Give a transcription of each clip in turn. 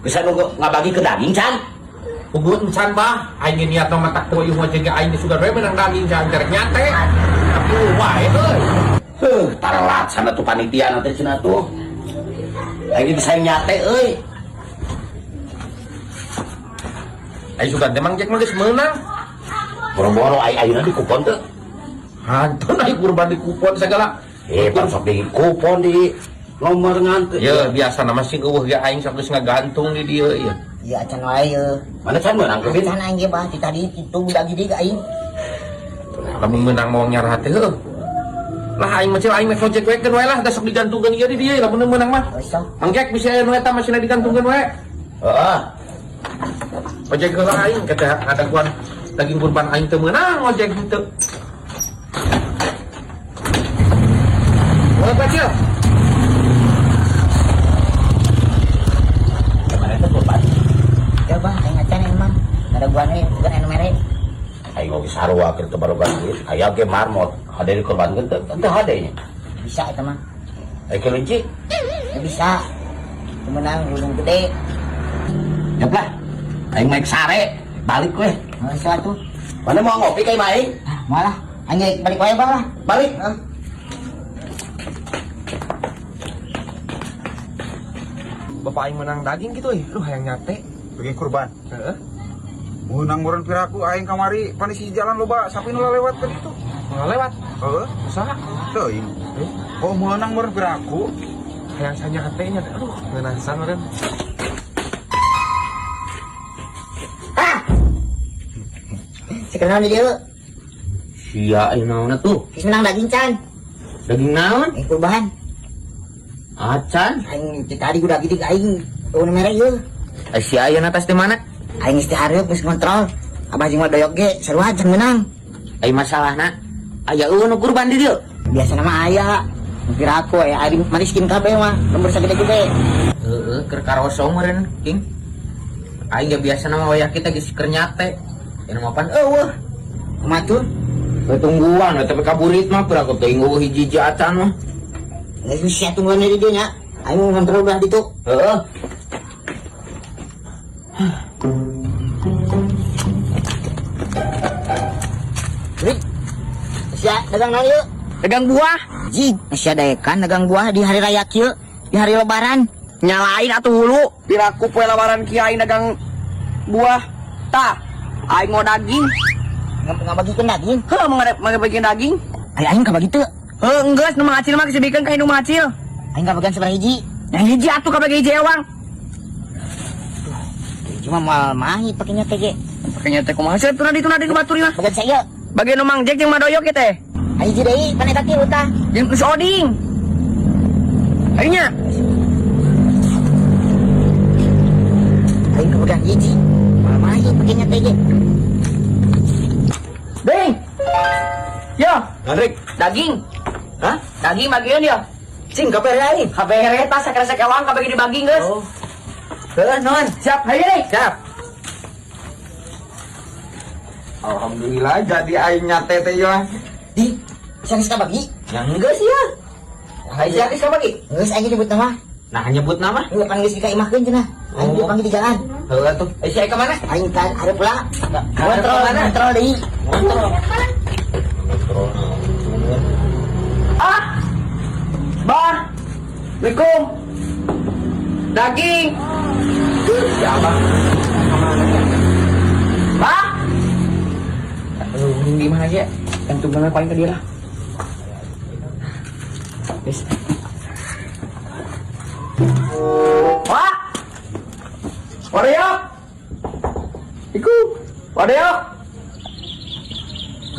Bisa nggak bagi ke daging can? Ugut can bah, aing niat nama tak tuh yung wajah aing sudah menang daging can terek nyate. Tapi wae euy. Tarelat sana tuh panitia nanti cina tuh. Aing bisa nyate euy. Aing sudah demang jek mah geus meunang. Boro-boro ayeuna di kupon tuh. Hantu naik kurban di kupon segala. Sok di kupon di nomor ngantu. Ya biasa nama sing eueuh ge aing sok geus ngagantung di dieu ieu. Iya can wae ye. Mana can menang kebin? Can aing ge bah di tadi itu budak gede ka aing. Lamun meunang mau nyarah teh heuh. Lah aing mah aing mah project we keun wae lah da sok digantungkeun ieu di dieu lamun meunang mah. Manggek bisa anu eta masih digantungkeun wae. Heeh. Ojek heula aing kata ada kuan daging kurban aing teu meunang ojek henteu. Wah kecil. Kemarin tuh kurban. Coba aing acan emang. Ada guane bukan anu mere. Aing mau sarua keur teu barogan duit. Aya ge marmot. Hade di kurban teu hade nya. Bisa eta mah. Aya kelinci. Ya bisa. Menang gunung gede. Ya lah. Aing maek sare, balik we. Suatu. Mana mau ngopi ka Aing? Malah aing balik wae bah. Balik. Bapak aing menang daging gitu euy. Lu hayang nyate. Bagi kurban. Heeh. Menang meureun piraku aing kamari panisi jalan loba sapi nu lewat ka ditu. Ngalewat. Heeh. Usaha. Teuing. Oh menang meureun piraku. Hayang sanyate nya. Aduh, ngeunahsan meureun. Sekarang di dieu. Sia ieu naonna tuh? Geus menang daging can. Daging naon? Kurban. Acan. Aing tadi udah gede ka aing. Tuh nu mere ieu. Si ayeuna tas di mana? Aing geus dihareup geus kontrol. Abah jeung mah doyok ge sarua can menang. Ai masalahna aya eueuh nu kurban di dieu. Biasa nama aya. Kira aku ya ari maniskin kabeh mah nomor sagede-gede. Heeh, keur karosong meureun, King. Aing ge biasa nama wayah kita geus keur nyate. Anu mapan eueuh. Kumatur. Ketungguan tapi kaburit mah piraku teuing eueuh hiji-hiji acan mah. Geus bisa tungguan dari dia nya. Aing mau ngontrol udah ditu. Heeh. Rik. Sia dagang naon yeuh? Dagang buah, Jig, sia daekan dagang buah di hari raya kieu, di hari lebaran. nyalain atuh hulu. Piraku poe lawaran kiai dagang buah. Tah, aing mau daging. Ngabagikeun daging. Heuh, mau bagian daging. Aing kabagi teu. Heuh, enggeus nu mangacil mah kesebikeun ka nu mangacil. Aing kabagian sabaraha hiji. Yang hiji atuh kabagi hiji ewang. Cuma mal mahit pakainya teh ge. Pakainya teh kumaha sih tuna di kebaturi mah. Bagian saya. Bagian nu Mang Jack jeung Madoyok ge teh. Aing hiji deui pan eta kieu tah. Jeung si Oding. Aingnya. Aing kabagian hiji. Mal mahit pakainya teh ge. Ding. Yo, Ngadrik. daging. Hah? Daging bagian yo. Cing kabere aing. Kabeh tas sakresek ewang kabagi dibagi geus. Oh. Heeh, non. Siap, hayu deh. Siap. Alhamdulillah jadi aing nyate teh yo. Di, sia geus kabagi. Yang enggak sih ya. Aing sia geus kabagi. Geus aing nyebut nama. Nah nyebut nama. Ieu pan geus dikaimahkeun cenah. Aing dipanggil di jalan. Heeh tuh. Si ke mana? Aing kan hareup lah. Kontrol mana? Kontrol deui. Kontrol. Ah. Bah. Assalamualaikum. Daging. Ya abang. Bah. Ini di mana aja? Yang tunggal paling ke dia lah. Yes. Wah. Wario. Iku. Wario.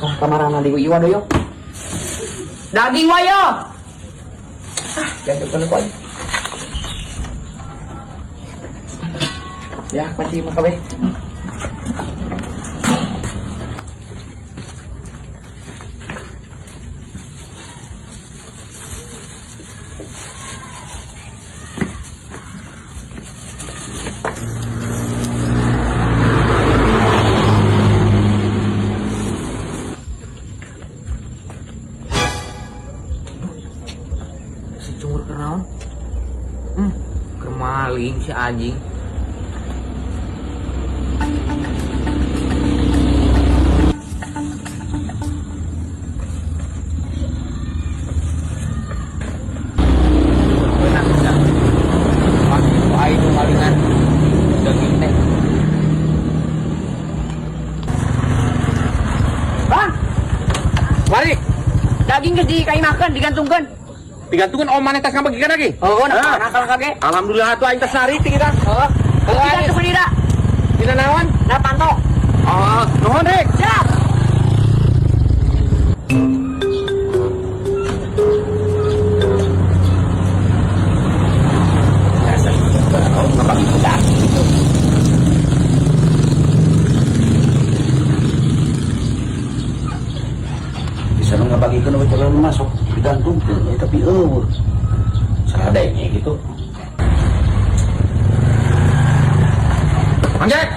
Ah, kamarana di iwa doyo. Daging wayo. Ah, jangan lupa lupa. Ya, pasti makabe. Si cungur kenaon? Kermaling si anjing. daging geus dikaimakeun digantungkeun. Digantungkeun om maneh tas ngabagikan lagi. Heuh, nakal kage. Alhamdulillah atuh aing tos nari ti kita. Heeh. Digantung dira. Dina naon? Da panto. Oh, nuhun rek. Siap. Bisa nggak bagikan we kalau masuk digantungkeun tapi saladanya gitu. Anjek.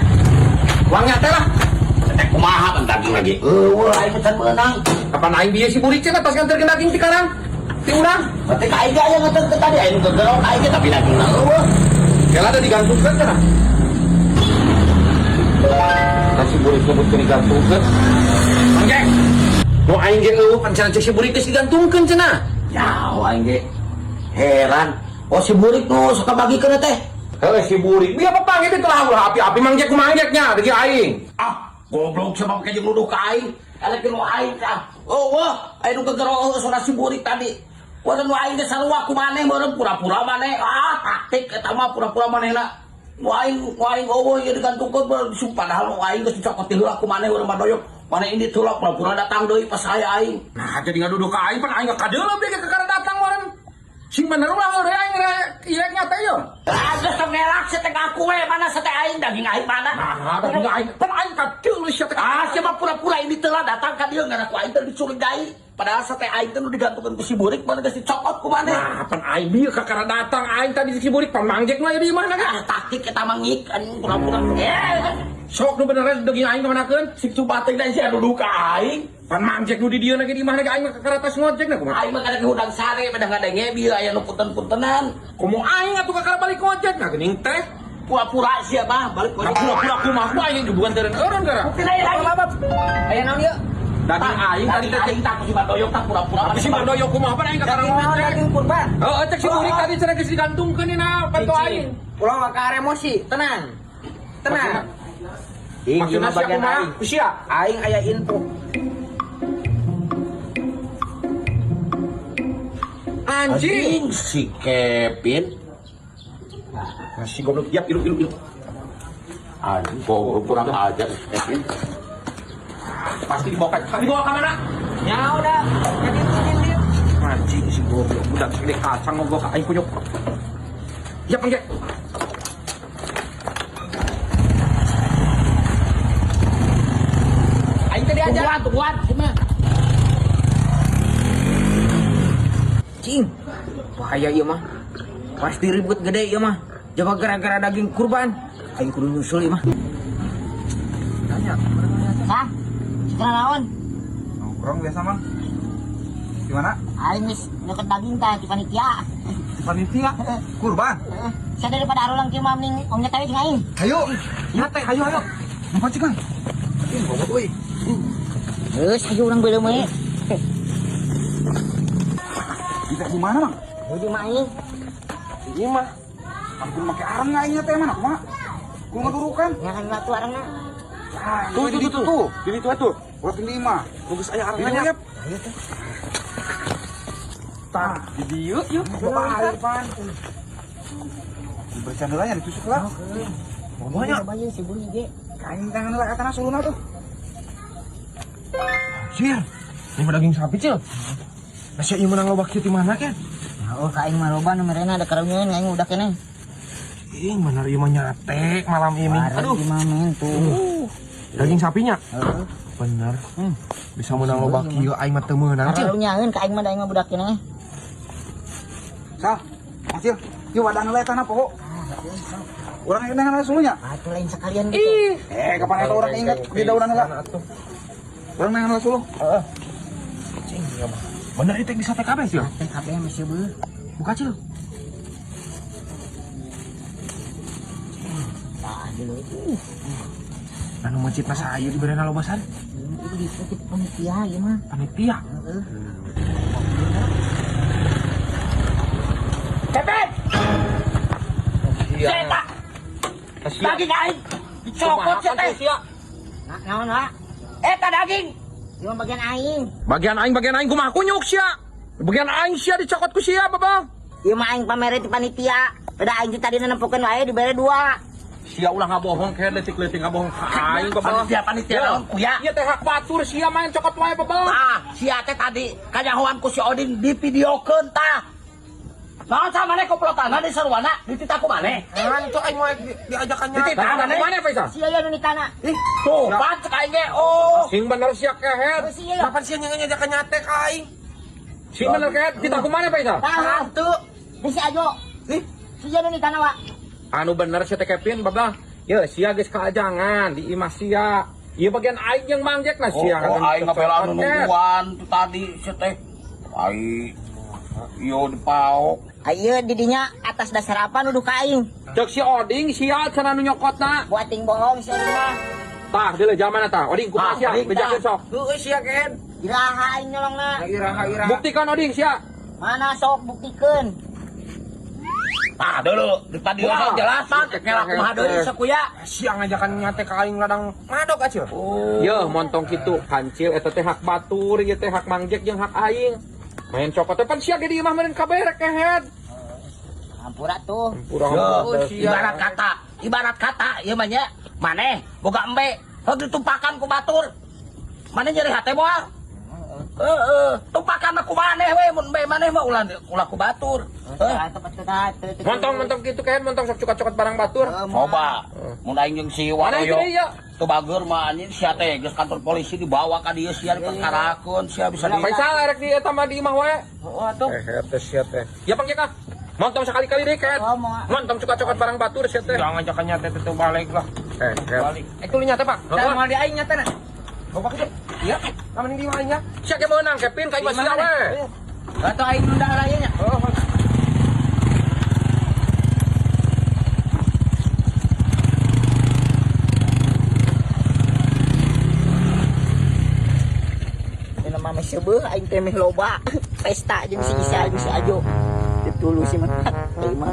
Uangnya teh lah. Teh kumaha kan daging lagi. Aing pesan menang. Kapan aing bieu si burik cenah tos nganterkeun daging ti karang? Ti urang. Berarti ka aing aya nganterkeun tadi aing gegerok aing tapi dagingna Kela ada digantungkeun cenah. Nasi burik nyebutkeun digantungkeun. Anjek. Mau aing ge pan cenah si burik geus digantungkeun cenah. Ya, aing ge heran. Oh si burik nu suka bagikeun teh. Heuh si burik, biar apa gitu telah ulah api-api mangjek kumangjeknya degi aing. Goblok sama pakai jeung nuduh ka aing. Elek nu aing tah. Wah, aing nu gegerok saudara si burik tadi. Wah nu aing geus sarua ku maneh meureun pura-pura maneh. Taktik eta mah pura-pura manehna. Nu aing eueuh ieu digantungkeun padahal nu aing geus dicokot heula ku maneh urang madoyok. Maneh ini tulak pura-pura datang deui pas aya aing. Nah, jadi ngaduduh ka aing pan aing kadeuleuh deh ke karena datang meureun. Sing bener ulah eueuh aing ieu nyata ieu. Ada semelak setengah kue mana sate aing daging aing mana? Nah, daging aing pan aing kadeuleuh sia teh. Siapa pura-pura ini telah datang ka dieu ngana ku aing teh dicurigai. Padahal sate aing teh nu digantungkeun ku si burik mana geus dicokot ku maneh. Nah, pan aing bieu ka karena datang aing tadi si burik pan mangjek mah di mana kan? Taktik eta mangik anjing pura-pura. Sok nu beneran daging aing kemanakeun? Si cubateng dan si anu duka aing. Pan mangjek nu di dieu lagi di mana ge aing mah ka karatas ngojek na kumaha? Aing mah kada hudang sare pada ngadenge bieu aya nu punten-puntenan. Komo aing atuh ka kara balik ngojek na geuning teh. Pura-pura sia mah balik Nah, pura-pura kumaha ku aing juga teureun eureun gara. Bukti lagi. Aya naon ieu? Daging aing tadi teh aing tak si badoyok tak pura-pura. Tapi si Mandoyo kumaha pan aing ka kara ngojek. Daging kurban. Heeh, cek si burik tadi cenah geus digantungkeun dina panto aing. Pulau maka emosi, tenang. Tenang. Maksudna sia kumaha? Sia. Aing aya info. Anjing. Si Kevin. Si goblok tiap ilu. Anjing goblok kurang ajar Kevin. Pasti dibawa ka mana? Ya udah, jadi dia. Anjing si goblok budak segede kacang mogok ka aing punyuk. Ya panggil. Aing tadi aja. Tungguan, gimana? Cing, bahaya ieu mah. Pasti ribut gede ieu mah. Coba gara-gara daging kurban. Aing kudu nyusul ieu mah. Kang, setelah naon? Nongkrong biasa mang. Gimana? Aing geus deket daging tah di panitia. Panitia kurban. Saya daripada arulang kieu mah mending omnya teh jeung aing. Hayo. Iya teh, hayo. Apa sih kan? Ngomong euy. Geus ayo urang beuleum we. Kita di mana, Mang? Di mah aing. Ini mah. Ampun make areng aingnya teh mana? Kumaha? Kudu ngaturukan. Ya kan batu arangna. Tuh. Di itu atuh. Urat 5. Bagus aya Ini arangnya. lihat. Tah, di dieu yuk. Bapak air pan. Bercanda lah ditusuk lah. Banyak banyak si buri ge. Kain tangan lah katana suluna tuh. Sil. Ini mah daging sapi, Cil. Nasi ieu menang loba kieu ti mana kan? Oh ka aing mah loba nu merena ada karunyieun aing udah keneh. Ing bener ieu mah nyate malam ini. Aduh, gimana tuh? Daging sapinya. Heeh. Bener. Bisa menang loba kieu aing mah teu meunang, Cil. Karunyieun ka aing mah da aing mah budak keneh. Sal, Acil, yuk wadana lah tanah pokok. Orang yang dengan sulunya. Atuh lain sekalian gitu. Kapan eta orang ingat di daunan lah. Orang dengan suluh. Heeh. Cing, ieu mah. Bener itu bisa TKB, Cil. TKB masih beuh. Buka, Cil. Tah dulu. Anu mencitna sayu dibere lobasan. Itu di panitia ieu mah. Panitia. Heeh. Cepet. Iya. Eta. Daging aing dicokot sia teh. Naon lah? Eta daging Yung bagian aing. Bagian aing kumakunyok siya. Bagian aing siya dicokot ko siya, babang. Yung aing pamere ti panitia. Pada aing ti tadi nanampukan wae dibere 2. Siya ulah ngabohong kaya letik-letik ngabohong aing, babang. Panitia naon, kuya. Iya teh hak batur siya main cokot wae, babang. Sia teh tadi kanyahoan ku si Odin di videokeun tah. Naon sa maneh komplotanna di sarwana ditita ku maneh. Itu aing mau diajakannya. Ditita maneh. Mana Faisa? Siya yan ni tanah. Tuh, pan cek aing ge. Oh. Sing bener siya kehet. Siya. Kapan siya ngajakannya teh ka aing? Sing bener kehet kita ku mana Faisa? Tahan tuh. Di si Ajo. Siya ni tanah wa. Anu bener siya teh Kevin, babang. Ya sia geus kaajangan di imah sia. Ieu bagian aing yang mangjek nah sia. Oh, aing ngabela nungguan tu tadi si teh. Aing yo dipaok. Ayo didinya atas dasar apa nuduh ka aing? Cek si Oding sia cenah nu nyokotna. Buating bohong si mah. Tah deuleu zaman eta. Oding kumaha sia? Oding, Bejakeun tah. sok. Heueuh sia Ken. Iraha aing nyolongna. Iraha. Buktikan Oding sia. Mana sok buktikeun. Tah dulu di tadi Wah. jelasan ngelak kumaha deui sakuya. Sia ngajakan nyate ka aing ladang madog acil. Oh. Yeuh montong kitu kancil eta teh hak batur, ieu teh hak mangjek jeung hak aing. Main cokot teh pan sia ge di imah meureun kaberek kehet. Hampura tuh. Ibarat kata ieu mah nya maneh boga embe rod ditumpakan ku batur. Maneh nyeri hate moal. Tumpakan aku maneh we mun embe maneh mah ulah ku batur. Montong kitu kehet montong sok cokot-cokot barang batur. Coba mun aing jeung si Mana Waroyo itu dia? teu bager mah anjing sia teh geus kantor polisi dibawa ka dieu sia diperkarakeun sia bisa di Faisal erek di eta mah di imah wae. Oh atuh. Teh sia teh. Ya panggil ah. Montong sekali-kali deh kehet. Montong cokot-cokot barang batur sia teh. Jangan ngajakannya teh teh balik lah. Balik. Itu nyata Pak. Mau di aing nyata na. Bapak kita. Iya. Kamu di imahnya. Sia ge meunang Kevin ka imah sia we. Atau aing nunda rayanya. Oh. Mama sebeuh aing teh meh loba pesta jeung si Isa jeung si Ajo. Ditulusi mah. Terima.